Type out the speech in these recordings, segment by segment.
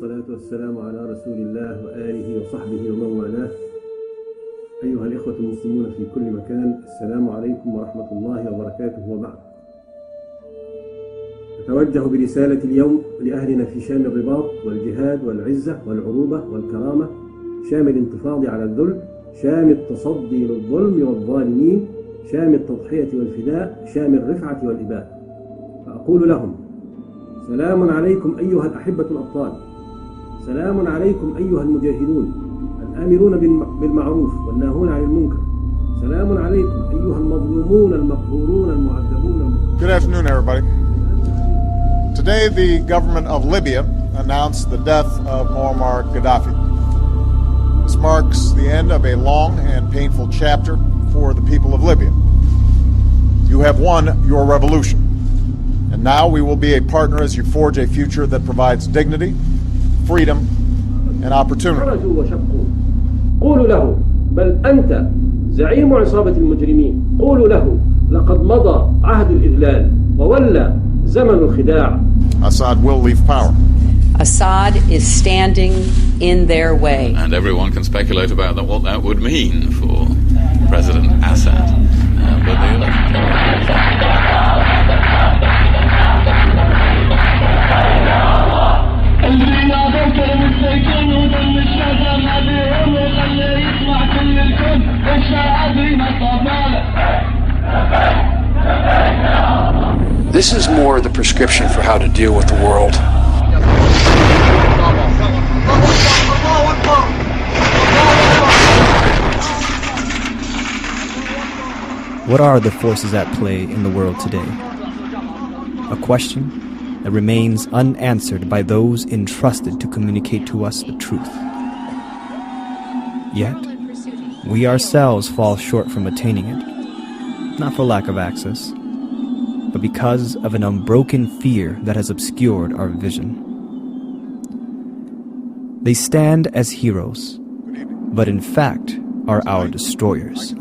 والصلاة والسلام على رسول الله وآله وصحبه ومن والاه. أيها الإخوة المسلمون في كل مكان، السلام عليكم ورحمة الله وبركاته. وبعد، أتوجه برسالة اليوم لأهلنا في شام الرباط والجهاد والعزة والعروبة والكرامة، شام الانتفاض على الذل، شام التصدي للظلم والظالمين، شام التضحية والفداء، شام الرفعة والإباء. فأقول لهم: سلام عليكم أيها الأحبة الأبطال، سلام عليكم أيها المجاهدون الآمرون بالمعروف والناهون عن المنكر، سلام عليكم أيها المظلومون المقهورون المعذبون. Good afternoon, everybody. Today, the government of Libya announced the death of Muammar Gaddafi. This marks the end of a long and painful chapter for the people of Libya. You have won your revolution, and now we will be a partner as you forge a future that provides dignity, freedom, and opportunity. قولوا له: بل أنت زعيم عصابة المجرمين. قولوا له: لقد مضى عهد الإذلال وولى زمن الخداع. Assad will leave power. Assad is standing in their way. And everyone can speculate about what that would mean for President Assad. But the This is more the prescription for how to deal with the world. What are the forces at play in the world today? A question that remains unanswered by those entrusted to communicate to us the truth. Yet, we ourselves fall short from attaining it, not for lack of access, but because of an unbroken fear that has obscured our vision. They stand as heroes, but in fact are our destroyers,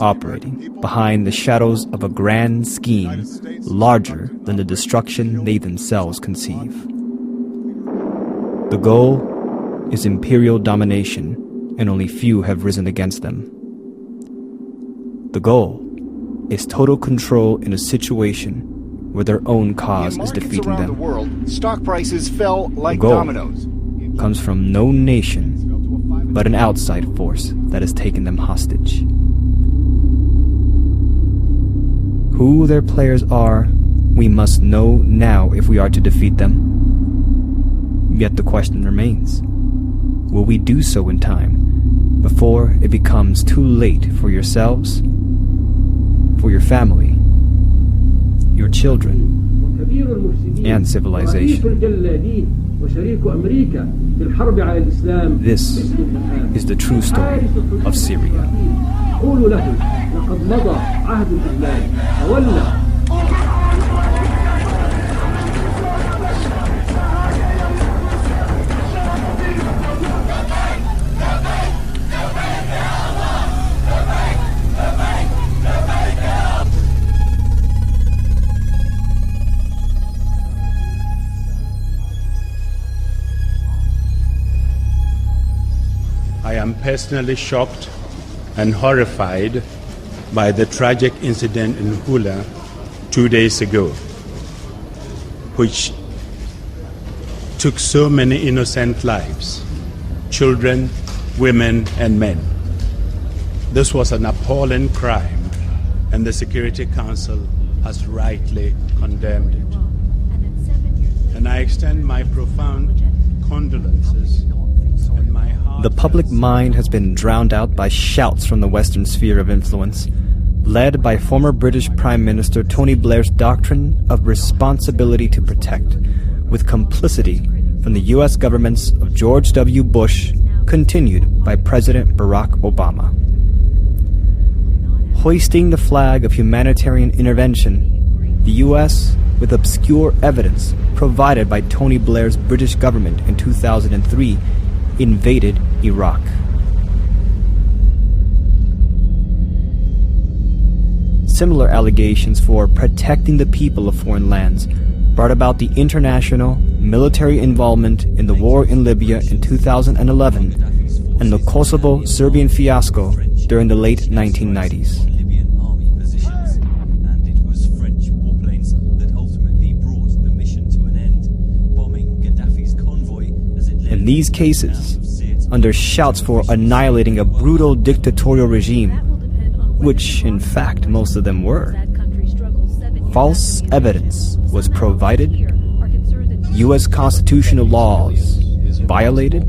operating behind the shadows of a grand scheme larger than the destruction they themselves conceive. The goal is imperial domination, and only few have risen against them. The goal is total control in a situation where their own cause is defeating them. The world, stock prices fell like the goal dominoes. Comes from no nation, but an outside force that has taken them hostage. Who their players are, we must know now if we are to defeat them. Yet the question remains: will we do so in time, before it becomes too late for yourselves, for your family, your children, and civilization? This is the true story of Syria. I am personally shocked and horrified by the tragic incident in Hula 2 days ago, which took so many innocent lives, children, women, and men. This was an appalling crime, and the Security Council has rightly condemned it. And I extend my profound condolences. The public mind has been drowned out by shouts from the Western sphere of influence, led by former British Prime Minister Tony Blair's doctrine of responsibility to protect, with complicity from the U.S. governments of George W. Bush, continued by President Barack Obama. Hoisting the flag of humanitarian intervention, the U.S., with obscure evidence provided by Tony Blair's British government in 2003, invaded Iraq. Similar allegations for protecting the people of foreign lands brought about the international military involvement in the war in Libya in 2011 and the Kosovo-Serbian fiasco during the late 1990s. In these cases, under shouts for annihilating a brutal dictatorial regime, which in fact most of them were, false evidence was provided, U.S. constitutional laws violated,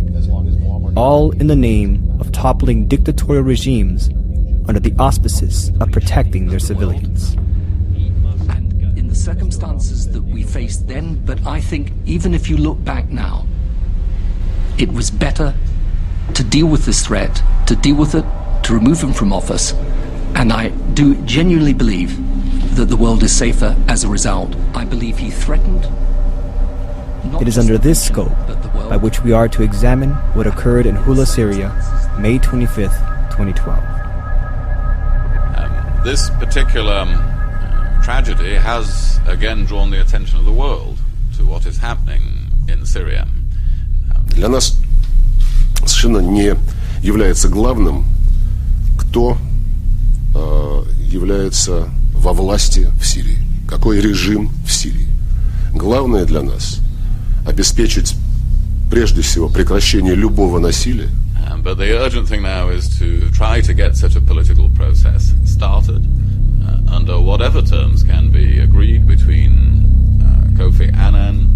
all in the name of toppling dictatorial regimes under the auspices of protecting their civilians. And in the circumstances that we faced then, but I think even if you look back now, it was better to deal with this threat, to deal with it, to remove him from office, and I do genuinely believe that the world is safer as a result. I believe he threatened. It is under this scope by which we are to examine what occurred in Hula, Syria, May 25th, 2012. This particular tragedy has again drawn the attention of the world to what is happening in Syria. Для нас совершенно не является главным, кто является во власти в Сирии, какой режим в Сирии. Главное для нас обеспечить прежде всего прекращение любого насилия. But the urgent thing now is to try to get such a political process started under whatever terms can be agreed between Kofi Annan,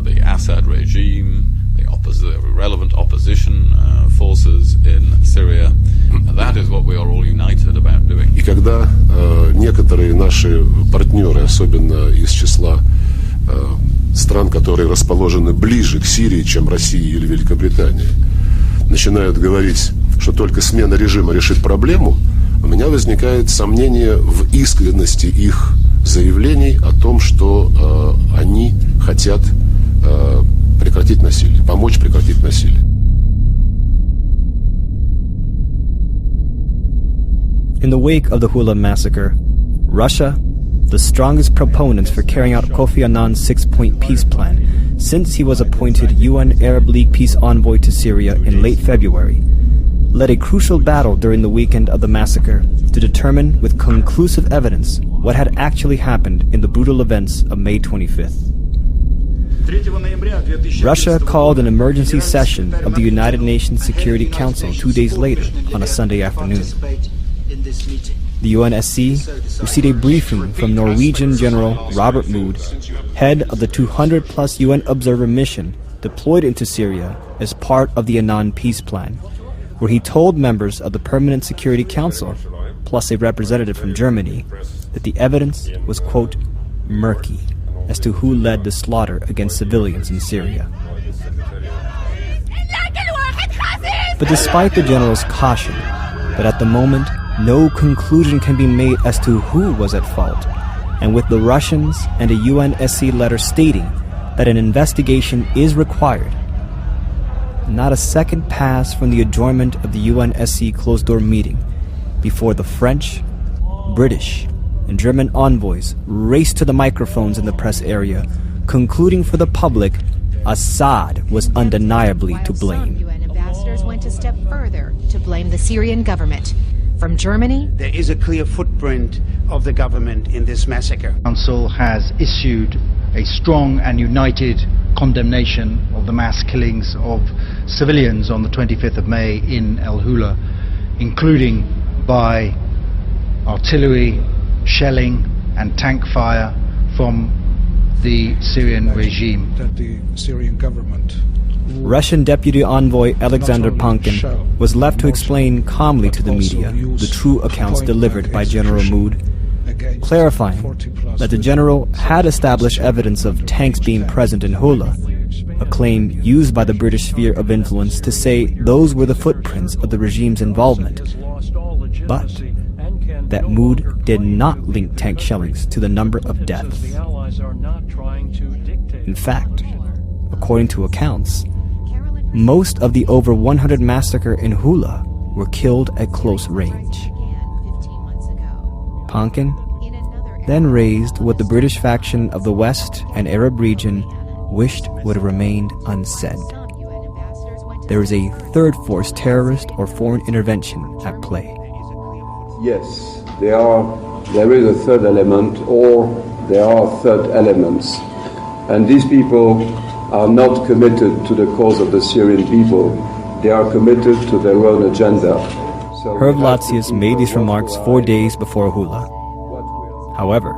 the Assad regime, the relevant opposition forces in Syria. That is what we are all united about doing. И когда некоторые наши партнеры, особенно из числа стран, которые расположены ближе к Сирии, чем Россия или Великобритания, начинают говорить, что только смена режима решит проблему, у меня возникает сомнение в искренности их заявлений о том, что они хотят прекратить насилие, помочь прекратить насилие. In the wake of the Hula massacre, Russia, the strongest proponents for carrying out Kofi Annan's six-point peace plan since he was appointed UN Arab League peace envoy to Syria in late February, led a crucial battle during the weekend of the massacre to determine with conclusive evidence what had actually happened in the brutal events of May 25th. Russia called an emergency session of the United Nations Security Council 2 days later on a Sunday afternoon. The UNSC received a briefing from Norwegian General Robert Mood, head of the 200-plus UN observer mission deployed into Syria as part of the Annan peace plan, where he told members of the Permanent Security Council, plus a representative from Germany, that the evidence was, quote, murky as to who led the slaughter against civilians in Syria. But despite the general's caution that at the moment no conclusion can be made as to who was at fault, and with the Russians and a UNSC letter stating that an investigation is required, not a second passed from the adjournment of the UNSC closed-door meeting before the French, British, and German envoys raced to the microphones in the press area, concluding for the public Assad was undeniably to blame. UN ambassadors went a step further to blame the Syrian government. From Germany, there is a clear footprint of the government in this massacre. The Council has issued a strong and united condemnation of the mass killings of civilians on the 25th of May in El Hula, including by artillery, shelling and tank fire from the Syrian regime. That the Syrian government, Russian Deputy Envoy Alexander Pankin was left to explain calmly to the media the true accounts delivered by General Mood, clarifying that the general had established evidence of tanks being present in Hula, a claim used by the British sphere of influence to say those were the footprints of the regime's involvement, but that Mood did not link tank shellings to the number of deaths. In fact, according to accounts, most of the over 100 massacres in Hula were killed at close range. Pankin then raised what the British faction of the West and Arab region wished would have remained unsaid. There is a third force, terrorist or foreign intervention at play. Yes, there is a third element, or there are third elements. And these people are not committed to the cause of the Syrian people. They are committed to their own agenda. So Herve Latsius made these remarks 4 days before Hula. However,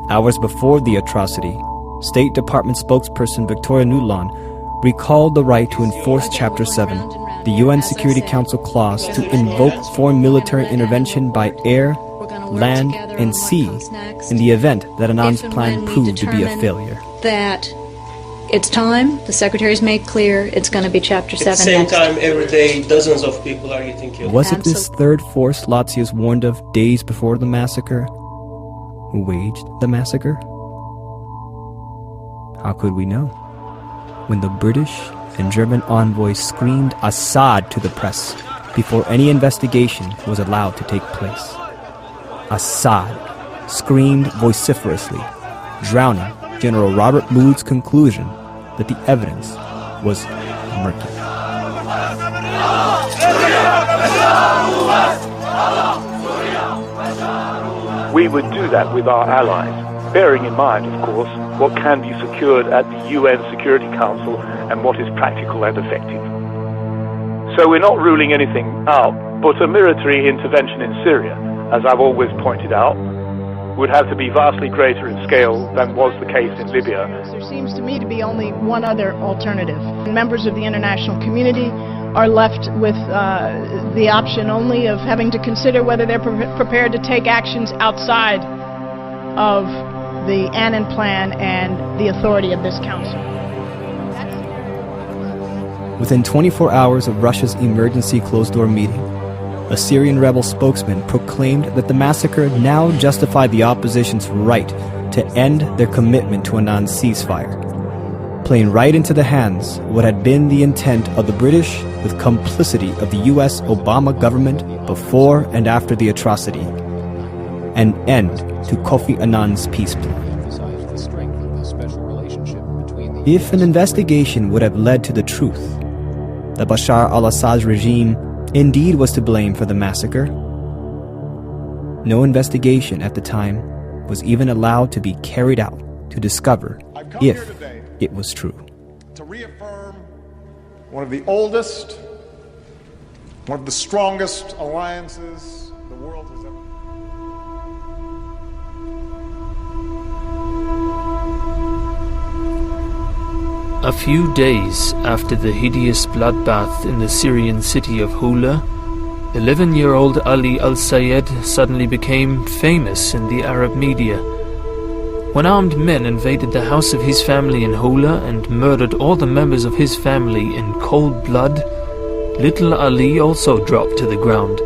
hours before the atrocity, State Department spokesperson Victoria Nuland recalled the right to enforce Chapter 7, the UN Security Council clause to invoke foreign military intervention by air, land, and sea in the event that Annan's plan proved to be a failure. That it's time, the Secretary's made clear, it's going to be Chapter 7 At the same next. time, every day, dozens of people are getting killed. Was it this third force Latsius warned of days before the massacre who waged the massacre? How could we know? When the British and German envoys screamed Assad to the press before any investigation was allowed to take place. Assad screamed vociferously, drowning General Robert Mood's conclusion that the evidence was murky. We would do that with our allies, bearing in mind, of course, what can be secured at the UN Security Council and what is practical and effective. So we're not ruling anything out, but a military intervention in Syria, as I've always pointed out, would have to be vastly greater in scale than was the case in Libya. There seems to me to be only one other alternative. Members of the international community are left with the option only of having to consider whether they're prepared to take actions outside of the Annan Plan and the authority of this council. Within 24 hours of Russia's emergency closed-door meeting, a Syrian rebel spokesman proclaimed that the massacre now justified the opposition's right to end their commitment to Annan's ceasefire, playing right into the hands what had been the intent of the British with complicity of the U.S. Obama government before and after the atrocity, an end to Kofi Annan's peace plan. If an investigation would have led to the truth that Bashar al-Assad's regime indeed was to blame for the massacre, no investigation at the time was even allowed to be carried out to discover if it was true. To reaffirm one of the oldest, one of the strongest alliances the world has ever. A few days after the hideous bloodbath in the Syrian city of Hula, 11-year-old Ali al-Sayed suddenly became famous in the Arab media. When armed men invaded the house of his family in Hula and murdered all the members of his family in cold blood, little Ali also dropped to the ground.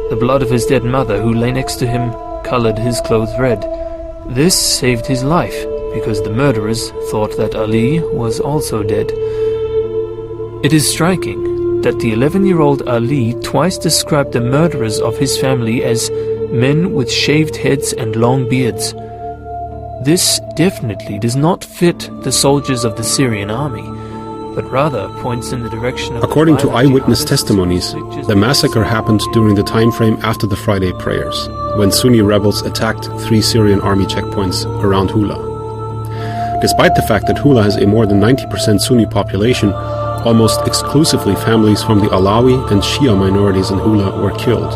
The blood of his dead mother, who lay next to him, colored his clothes red. This saved his life, because the murderers thought that Ali was also dead. It is striking that the 11-year-old Ali twice described the murderers of his family as men with shaved heads and long beards. This definitely does not fit the soldiers of the Syrian army, but rather points in the direction of... According to eyewitness testimonies, the massacre happened during the time frame after the Friday prayers, when Sunni rebels attacked 3 Syrian army checkpoints around Hula. Despite the fact that Hula has a more than 90% Sunni population, almost exclusively families from the Alawi and Shia minorities in Hula were killed.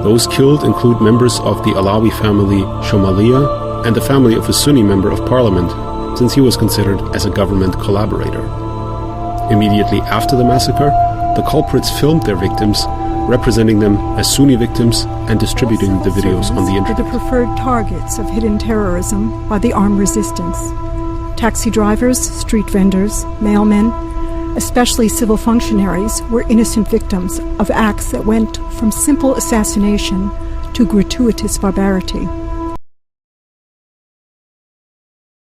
Those killed include members of the Alawi family Shomalia and the family of a Sunni member of parliament, since he was considered as a government collaborator. Immediately after the massacre, the culprits filmed their victims, representing them as Sunni victims and distributing the videos on the internet. Are the preferred targets of hidden terrorism by the armed resistance. Taxi drivers, street vendors, mailmen, especially civil functionaries, were innocent victims of acts that went from simple assassination to gratuitous barbarity.